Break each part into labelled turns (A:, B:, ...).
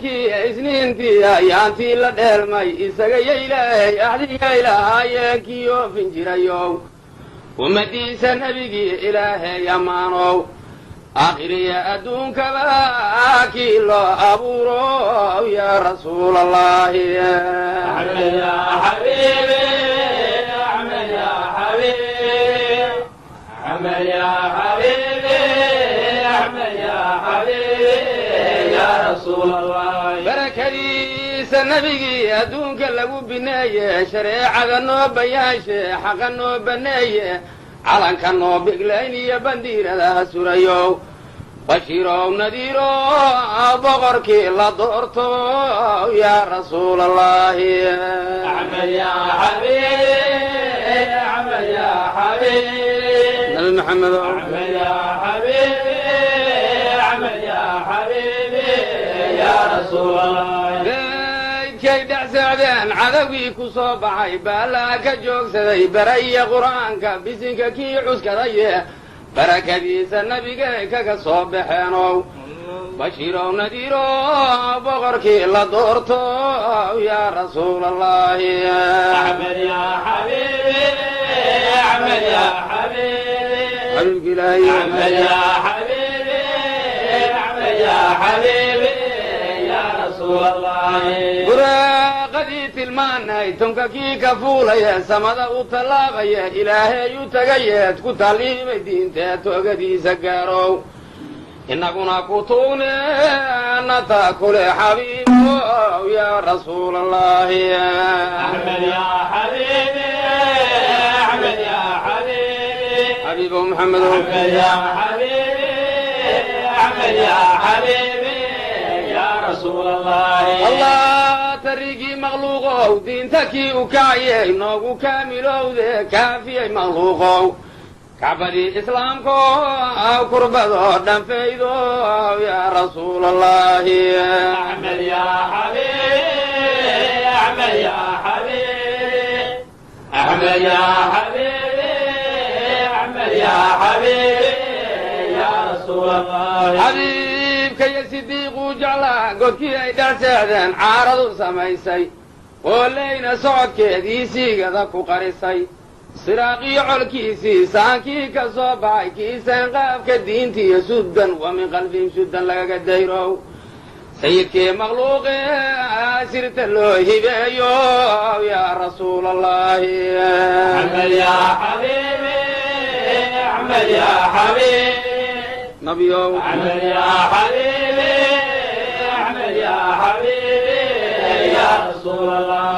A: isniintii ayaantii la dheelmay isagaya ilaahay axdiga ilaahayeenkii oofin jirayow ummadiisa nebigii ilaahay ammaanow aakhiriya adduunkaba kii loo abuurow yaa rasuul allaahi barakadiisa nebigii adduunka lagu bineeye shareecada noo bayaanshe xaqa noo baneeye calanka noo biglayn iyo bandiiradaha surayow bashiirow nadiirow boqorkii la doorto yaa rasuul allaahi nabi maxamedow geydkay dhexsocdeen cadowgii ku soo baxay baallaa ka joogsaday baraya qur'aanka bisinka kii cuskadaye barakadiisa nabigay kaga soo baxeenow bashiirow nadiirow boqorkii la doorto yaa rasuul allaahi buraaqadii tilmaanay tunka kii ka fuulaya samada u tallaabaya ilaahay u tagayeed ku talliimay diinteed toogadiisa gaarow innaguna ku tuugne nata kule xabiibow yaa rasuul allaahi xabiibow maxamedow allah tarigii makhluuqow diinta kii u kacayey noogu kaamilowde kaafiyey makhluuqow kacbadii islaamkow kurbadoo dhanfaydow yaa rasuul allaahi xabiibkaya sidiiquu jeclaa godkii ay dharseexdeen caaradu samaysay oo leyna socodkeedii siigada ku qarisay siraaqii colkiisii saankii ka soo baxay kiisaan qaabka diintiiyo suddan wa min qalbihim suddan lagaga dayrow sayidkii makhluuqee sirta loo hibeeyo yaa rasuul allaahi nabiyow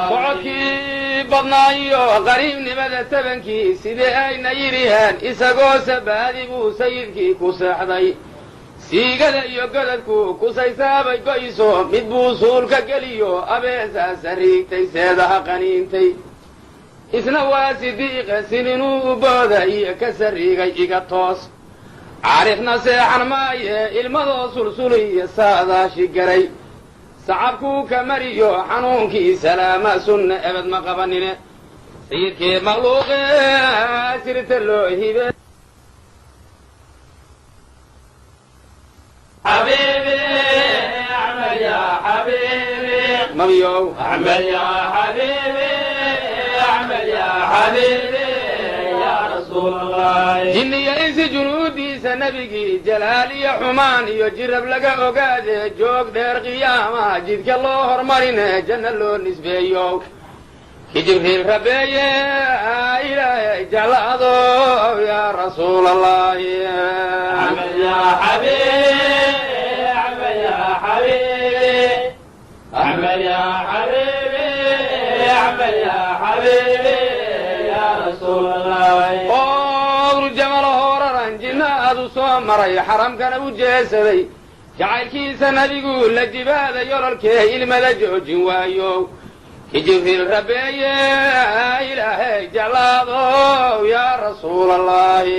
A: socodkii badnaayo qariibnimada tabankii sidee ayna yidhiheen isagoo sabaadi buu sayidkii ku seexday siigada iyo godadku kusaysaabay goyso mid buu suulka geliyo abeesaa sariigtay seedaha qaniintay isna waa sidiiqa sininuu u booda iyo ka sariigay iga toos caarifna seexan maaye ilmadoo sulsuliyo saadaashi garay sacabkuu ka mariyo xanuunkii salaama sunna ebed ma qabanine sayidkii makhluuqee sirta loo hibe nabiyow jinniyo insi junuudiisa nebigii jalaal iyo xumaan iyo jirab laga ogaade joog dheer qiyaamaha jidka loo hormarine janna loo nisbeeyo ki jibriil rabeeye ilaahay jeclaado yaa rasuul allaahi oodru jamalo horaran jinnaadu soo maray xaramkana u jeesaday jacaylkiisa nebigu la jibaada yololkee ilmada joojin waayo ki jibriil rabeeye ilaahay jeclaado yaa rasuul allaahi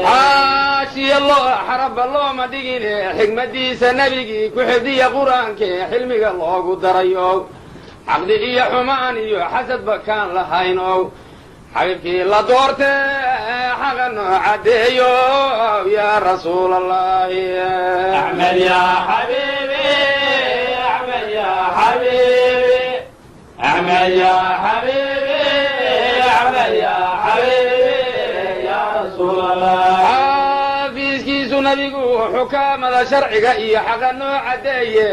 A: caashiya loo xarabba looma dhigine xigmadiisa nebigii ku xifdiya qur-aankee xilmiga loogu darayo xaqdi iyo xumaan iyo xasadba kaan lahaynow xabiibkii la doortee xaqa noo caddeeyo yaa rasuul allahi
B: أحمد يا حبيبي أحمد يا حبيبي أحمد يا حبيبي أحمد يا حبيبي يا رسول الله
A: xaafiiskiisu nabigu xukaamada sharciga iyo xaqa noo caddeeye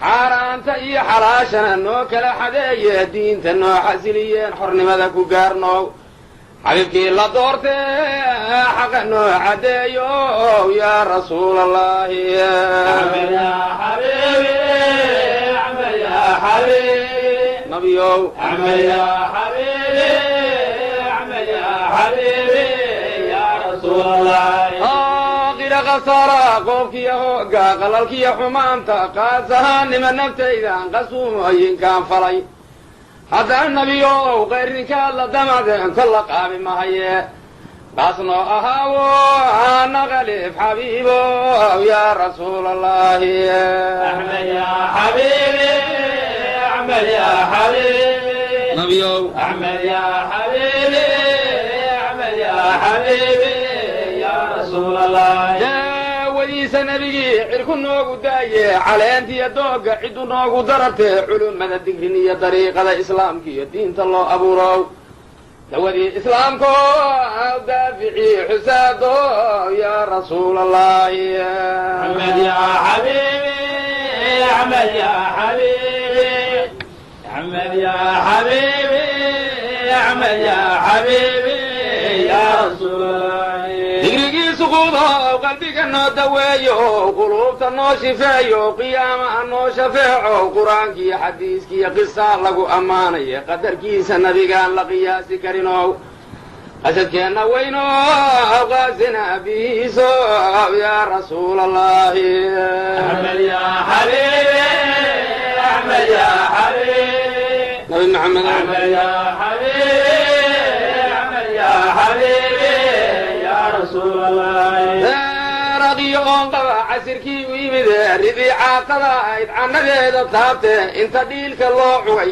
A: xaaraanta iyo xalaashana noo kala xadeeye diinta noo xasiliyeen xornimada ku gaarnow xabiibkii la doortee xaqa noo caddeeyo yaa rasuul allahi
B: أحمد يا حبيبي أحمد يا حبيبي
A: nabiyow
B: أحمد يا حبيبي أحمد يا حبيبي يا رسول الله
A: aakhira khasaara qoofkiiyo hooga qalalkiyo xumaanta qaas ahaannima naftaydan qasuumooyinkaan falay haddana nebiyow qayrninkaad la damadeen kolla qaabi mahaye qaas noo ahaawo aana khaliif xabiibow yaa rasuul allahi
B: أحمد يا حبيبي أحمد يا حبيبي
A: nebiyow
B: أحمد يا حبيبي أحمد يا حبيبي يا رسول الله
A: daawadiisa nebigii cirku noogu daaye caleentiyo doogga ciddu noogu darartee culummada digrin iyo dariiqada islaamka iyo diinta loo abuurow dawadii islaamko daaficii xusaado yaa rasuul allahi
B: أحمد يا حبيبي أحمد يا حبيبي أحمد يا حبيبي أحمد يا حبيبي يا رسول الله
A: digrigiisu quudo qalbiga noo daweeyo quluubta noo shifeeyo qiyaamaha noo shafeeco qur-aankiiyo xadiiskiiyo qisaa lagu ammaanaya qadarkiisa nabigaan la qiyaasi karinow qasadkeenna weyno qaasina bihiiso yaa rasuul allahi
B: أحمد يا حبيبي أحمد يا حبيبي
A: nabi maxamed
B: أحمد يا حبيبي أحمد يا حبيبي يا رسول الله
A: raqiyo oon qaba casirkii u yimid ridii caaqada ayd cannadeeda taabte inta dhiilka loo cugay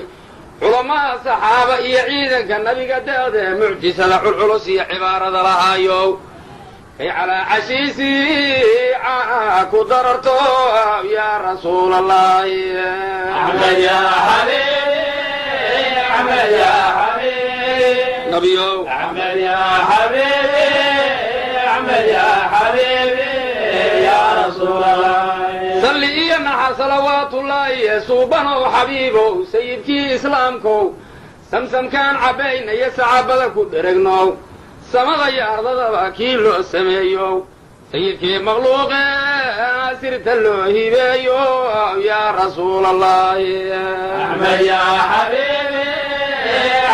A: culamaa saxaaba iyo ciidanka nabiga deeqde mucjisada culculus iyo cibaarada lahaayow kay calaa cashiisii ku dararto yaa rasuul allahi
B: أحمد يا حبيبي أحمد يا حبيبي
A: nabiyow
B: أحمد يا حبيبي أحمد يا حبيبي يا رسول الله
A: salli iyo naxa salawaatullaahi suubanow xabiibow sayidkii islaamkow samsamkaan cabbaynaya saxaabada ku dheregnow samada iyo ardadaba kii loo sameeyow sayidkii makhluuqe sirta loo hibeeyo yaa rasuul allahi
B: أحمد يا حبيبي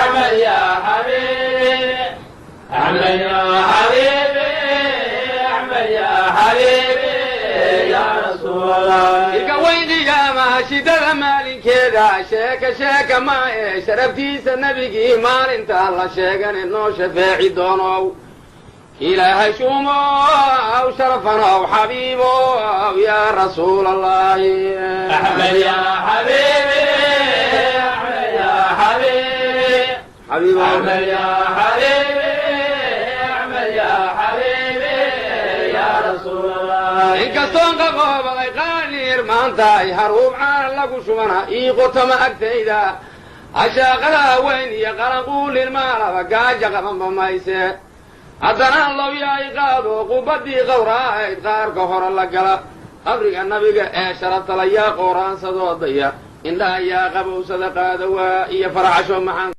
B: أحمد يا حبيبي أحمد يا حبيبي أحمد يا حبيبي يا رسول الله
A: irka weydigaama shidada maalinkeeda sheeka sheeka ma ee sharaftiisa nebigii maalinta la sheegane noo shafeeci doonow ilaahay shumow sharafanow xabiibow yaa rasuul allahi
B: أحمد يا حبيبي أحمد يا حبيبي
A: xabiibow
B: أحمد يا حبيبي أحمد يا حبيبي يا رسول الله
A: inkastoon qaboobaday qaaliir maantahay haruub caana lagu shubana ii qotoma agtayda ashaaqada weyn iyo qalanquulilmaalaba gaaja qabanba mayse haddana low yaay qaado qubadii qawraahayd qaarka hore la gala qabriga nabiga ee sharabtala yaa qooraansadoodaya indhaha yaa qabowsada qaadawaa iyo faracasho maxaan